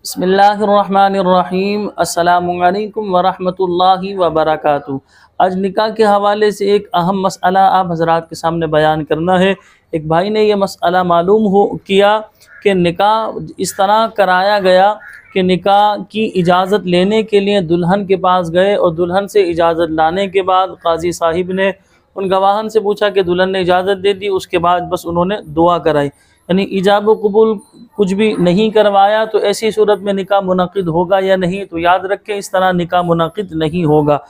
बिस्मिल्लाहिर्रहमानिर्रहीम अस्सलामुअलैकुम वरहमतुल्लाहि वबरकातुहू। आज निकाह के हवाले से एक अहम मसला आप हज़रात के सामने बयान करना है। एक भाई ने यह मसला मालूम किया कि निकाह इस तरह कराया गया कि निकाह की इजाज़त लेने के लिए दुल्हन के पास गए और दुल्हन से इजाज़त लाने के बाद काजी साहिब ने उन गवाहन से पूछा कि दुल्हन ने इजाज़त दे दी, उसके बाद बस उन्होंने दुआ कराई, यानी इजाब कबूल कुछ भी नहीं करवाया। तो ऐसी सूरत में निकाह मुनक़िद होगा या नहीं? तो याद रखें, इस तरह निकाह मुनक़िद नहीं होगा।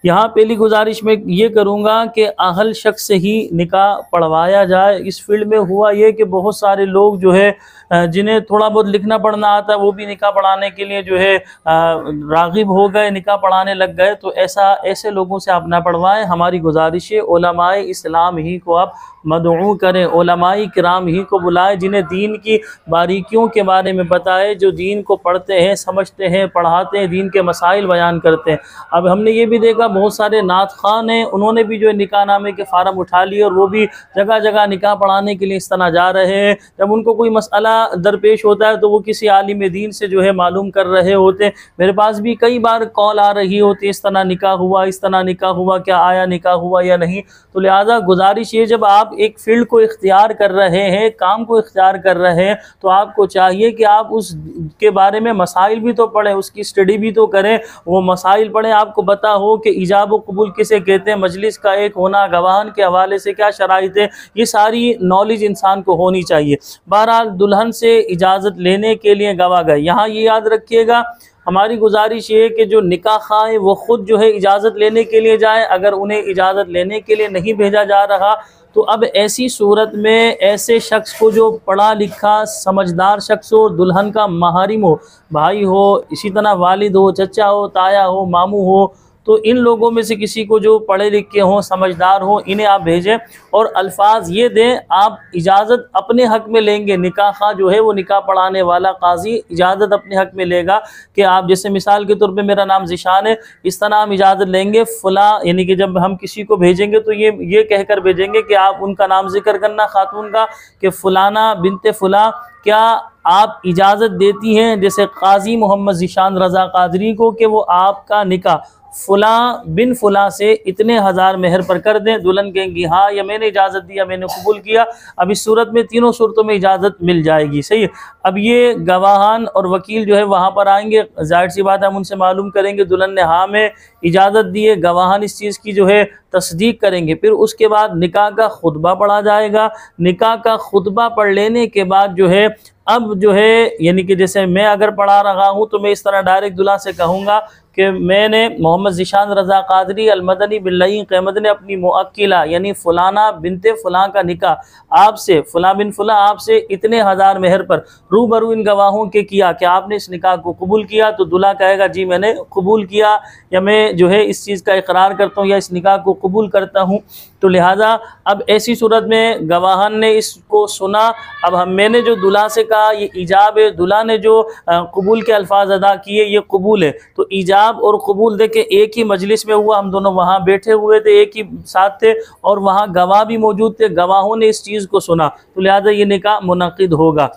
यहाँ पहली गुजारिश मैं ये करूँगा कि अहल शख्स से ही निकाह पढ़वाया जाए। इस फील्ड में हुआ ये कि बहुत सारे लोग जो है जिन्हें थोड़ा बहुत लिखना पढ़ना आता है वो भी निकाह पढ़ाने के लिए जो है राग़िब हो गए, निकाह पढ़ाने लग गए। तो ऐसे लोगों से आप ना पढ़वाएं। हमारी गुजारिश है उलमाए इस्लाम ही को आप मदऊ करें, उलमाए किराम ही को बुलाएं, जिन्हें दीन की बारीकियों के बारे में बताए, जो दीन को पढ़ते हैं, समझते हैं, पढ़ाते हैं, दीन के मसाइल बयान करते हैं। अब हमने ये भी देखा बहुत सारे नात खान हैं, उन्होंने भी जो है निकाह नामे के फार्म उठा लिए और वो भी जगह जगह निकाह पढ़ाने के लिए इस तरह जा रहे हैं। जब उनको कोई मसला दरपेश होता है तो वो किसी आलिम दीन से जो है मालूम कर रहे होते हैं। मेरे पास भी कई बार कॉल आ रही होती, इस तरह निकाह हुआ, इस तरह निकाह हुआ, क्या आया निकाह हुआ या नहीं। तो लिहाजा गुजारिश ये, जब आप एक फील्ड को इख्तियार कर रहे हैं, काम को इख्तियार कर रहे हैं, तो आपको चाहिए कि आप उस के बारे में मसाइल भी तो पढ़ें, उसकी स्टडी भी तो करें, वो मसाइल पढ़ें, आपको पता हो कि इजाब व कबूल किसे कहते हैं, मजलिस का एक होना, गवाहन के हवाले से क्या शराइत है, ये सारी नॉलेज इंसान को होनी चाहिए। बहरहाल दुल्हन से इजाज़त लेने के लिए गवाह गए। यहाँ ये याद रखिएगा, हमारी गुजारिश ये है कि जो निकाह खां है वो ख़ुद जो है इजाज़त लेने के लिए जाए। अगर उन्हें इजाज़त लेने के लिए नहीं भेजा जा रहा तो अब ऐसी सूरत में ऐसे शख्स को जो पढ़ा लिखा समझदार शख्स हो, दुल्हन का महरिम हो, भाई हो, इसी तरह वालिद हो, चचा हो, ताया हो, मामू हो, तो इन लोगों में से किसी को जो पढ़े लिखे हों, समझदार हों, इन्हें आप भेजें और अल्फाज ये दें, आप इजाज़त अपने हक़ में लेंगे। निकाह खां जो है वो निकाह पढ़ाने वाला काजी इजाज़त अपने हक़ में लेगा कि आप, जैसे मिसाल के तौर पे मेरा नाम ज़िशान है, इस तरह हम इजाज़त लेंगे फ़ुला, यानी कि जब हम किसी को भेजेंगे तो ये कहकर भेजेंगे कि आप उनका नाम ज़िक्र करना खातून का कि फ़ुलाना बिनते फ़ुला, क्या आप इजाज़त देती हैं जैसे काजी मोहम्मद ज़िशान रज़ा कादरी को कि वो आपका निकाह फ़ुला बिन फ़ुला से इतने हज़ार मेहर पर कर दें। दुल्हन कहेंगी हाँ, या मैंने इजाज़त दिया, मैंने कबूल किया। अब इस सूरत में तीनों सूरतों में इजाज़त मिल जाएगी। सही है। अब ये गवाहान और वकील जो है वहाँ पर आएंगे, जाहिर सी बात है हम उनसे मालूम करेंगे दुल्हन ने हाँ में इजाज़त दी है, गवाहान इस चीज़ की जो है तस्दीक करेंगे। फिर उसके बाद निकाह का खुतबा पढ़ा जाएगा। निकाह का खुतबा पढ़ लेने के बाद जो है, अब जो है यानी कि जैसे मैं अगर पढ़ा रहा हूँ तो मैं इस तरह डायरेक्ट दुल्हा से कहूँगा कि मैंने मोहम्मद ज़िशान रज़ा कादरी अलमदनी बिल्लई क़यामत ने अपनी मुअक्किला यानी फ़ुलाना बिनते फ़ुलां का निकाह आपसे, फ़ुला बिन फ़ुला आपसे इतने हज़ार मेहर पर रूबरू इन गवाहों के किया कि आपने इस निकाह को कबूल किया। तो दूल्हा कहेगा जी मैंने कबूल किया, या मैं जो है इस चीज़ का इकरार करता हूँ या इस निकाह को कबूल करता हूँ। तो लिहाजा अब ऐसी सूरत में गवाहन ने इसको सुना। अब मैंने जो दूल्हा से कहा ये ईजाब है, दूल्हा ने जो कबूल के अल्फाज अदा किए ये कबूल है। तो ईजाब और कबूल देखे एक ही मजलिस में हुआ, हम दोनों वहाँ बैठे हुए थे, एक ही साथ थे और वहाँ गवाह भी मौजूद थे, गवाहों ने इस चीज़ को सुना। तो लिहाजा ये निकाह मुनक़िद होगा।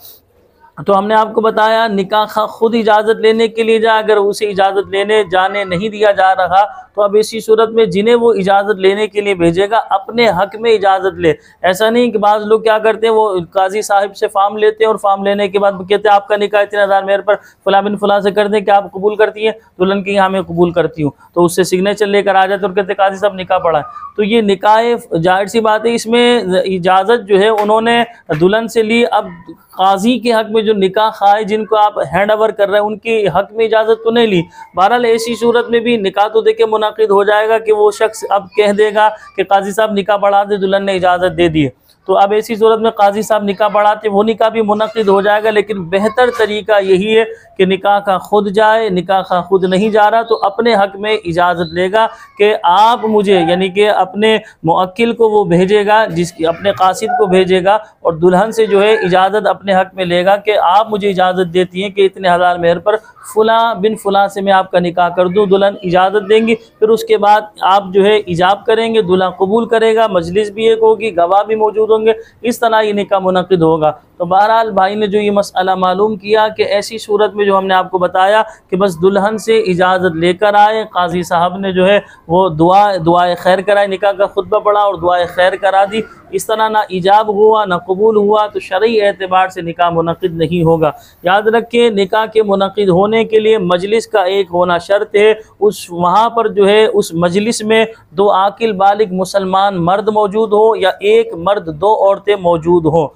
तो हमने आपको बताया निकाह खां खुद इजाज़त लेने के लिए जाए, अगर उसे इजाज़त लेने जाने नहीं दिया जा रहा तो अब ऐसी सूरत में जिन्हें वो इजाज़त लेने के लिए भेजेगा अपने हक़ में इजाज़त ले। ऐसा नहीं कि बाज़ लोग क्या करते हैं, वो काजी साहिब से फार्म लेते हैं और फार्म लेने के बाद कहते हैं आपका निकाह इतने हज़ार मेहर पर फ़ुला बिन फ़ुला से कर दें, क्या आप कबूल करती हैं? दुल्हन की हाँ मैं कबूल करती हूँ। तो उससे सिग्नेचर लेकर आ जाते और कहते काजी साहब निकाह पढ़ा है। तो ये निकाह जाहिर सी बात है, इसमें इजाज़त जो है उन्होंने दुल्हन से ली। अब काजी के हक़ में जो निकाह खाए जिनको आप हैंड ओवर कर रहे हैं उनके हक़ में इजाज़त तो नहीं ली। बहरहाल ऐसी सूरत में भी निकाह तो देखे मुनाकिद हो जाएगा कि वो शख्स अब कह देगा कि काजी साहब निकाह पढ़ा दे, दुल्हन ने इजाज़त दे दी है। तो अब ऐसी सूरत में काजी साहब निकाह पढ़ाते, वो निकाह भी मुनक़िद हो जाएगा। लेकिन बेहतर तरीका यही है कि निकाह का खुद जाए। निकाह का खुद नहीं जा रहा तो अपने हक़ में इजाज़त लेगा कि आप मुझे, यानी कि अपने मुअक्किल को वो भेजेगा, जिसकी अपने कासिद को भेजेगा और दुल्हन से जो है इजाज़त अपने हक़ में लेगा कि आप मुझे इजाज़त देती हैं कि इतने हज़ार मेहर पर फ़ुला बिन फ़ुला से मैं आपका निकाह कर दूँ। दुल्हन इजाज़त देंगी, फिर उसके बाद आप जो है इजाब करेंगे, दूल्हा कबूल करेगा, मजलिस भी एक होगी, गवाह भी मौजूद होंगे। इस तरह ये निकाह मुनक़िद होगा। तो तो बहरहाल भाई ने जो ये मसला मालूम किया कि ऐसी सूरत में जो हमने आपको बताया कि बस दुल्हन से इजाज़त लेकर आए, काजी साहब ने जो है वो दुआए खैर कराई, निकाह का खुतबा पढ़ा और दुआए खैर करा दी, इस तरह ना इजाब हुआ ना कबूल हुआ, तो शरई एतबार से निकाह मुनक़िद नहीं होगा। याद रखिए, निकाह के मुनक़िद होने के लिए मजलिस का एक होना शर्त है। उस वहाँ पर जो है उस मजलिस में 2 आकिल बालिग मुसलमान मर्द मौजूद हो या एक मर्द 2 औरतें मौजूद हों,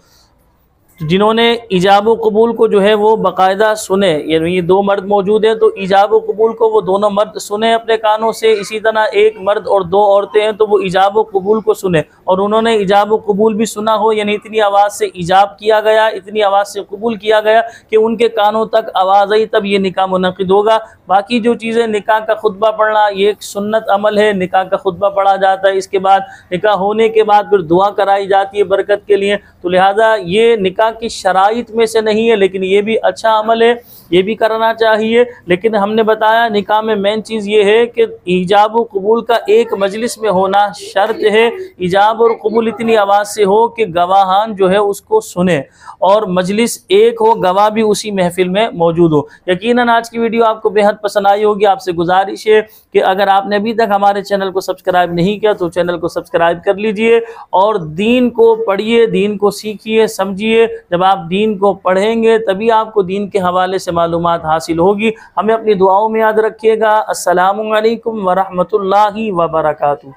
जिन्होंने इजाब व कबूल को जो है वो बाकायदा सुने। यानी ये 2 मर्द मौजूद हैं तो इजाब व कबूल को वो दोनों मर्द सुने अपने कानों से। इसी तरह एक मर्द और 2 औरतें हैं तो वो इजाब व कबूल को सुने और उन्होंने इजाब व कबूल भी सुना हो, यानी इतनी आवाज़ से इजाब किया गया, इतनी आवाज़ से कबूल किया गया कि उनके कानों तक आवाज़ आई, तब ये निकाह मुनक़िद होगा। बाकी जो चीज़ें, निकाह का खुतबा पढ़ना ये एक सुन्नत अमल है, निकाह का खुतबा पढ़ा जाता है, इसके बाद निकाह होने के बाद फिर दुआ कराई जाती है बरकत के लिए। तो लिहाजा ये निकाह की शराइत में से नहीं है, लेकिन ये भी अच्छा अमल है, ये भी करना चाहिए। लेकिन हमने बताया निकाह में मेन चीज़ ये है कि ईजाब और कबूल का एक मजलिस में होना शर्त है। ईजाब और कबूल इतनी आवाज़ से हो कि गवाहान जो है उसको सुने और मजलिस एक हो, गवाह भी उसी महफिल में मौजूद हो। यकीनन आज की वीडियो आपको बेहद पसंद आई होगी। आपसे गुजारिश है कि अगर आपने अभी तक हमारे चैनल को सब्सक्राइब नहीं किया तो चैनल को सब्सक्राइब कर लीजिए और दीन को पढ़िए, दीन को सीखिए, समझिए। जब आप दीन को पढ़ेंगे तभी आपको दीन के हवाले से मालूमात हासिल होगी। हमें अपनी दुआओं में याद रखिएगा। अस्सलामु अलैकुम व रहमतुल्लाहि व बरकातुहू।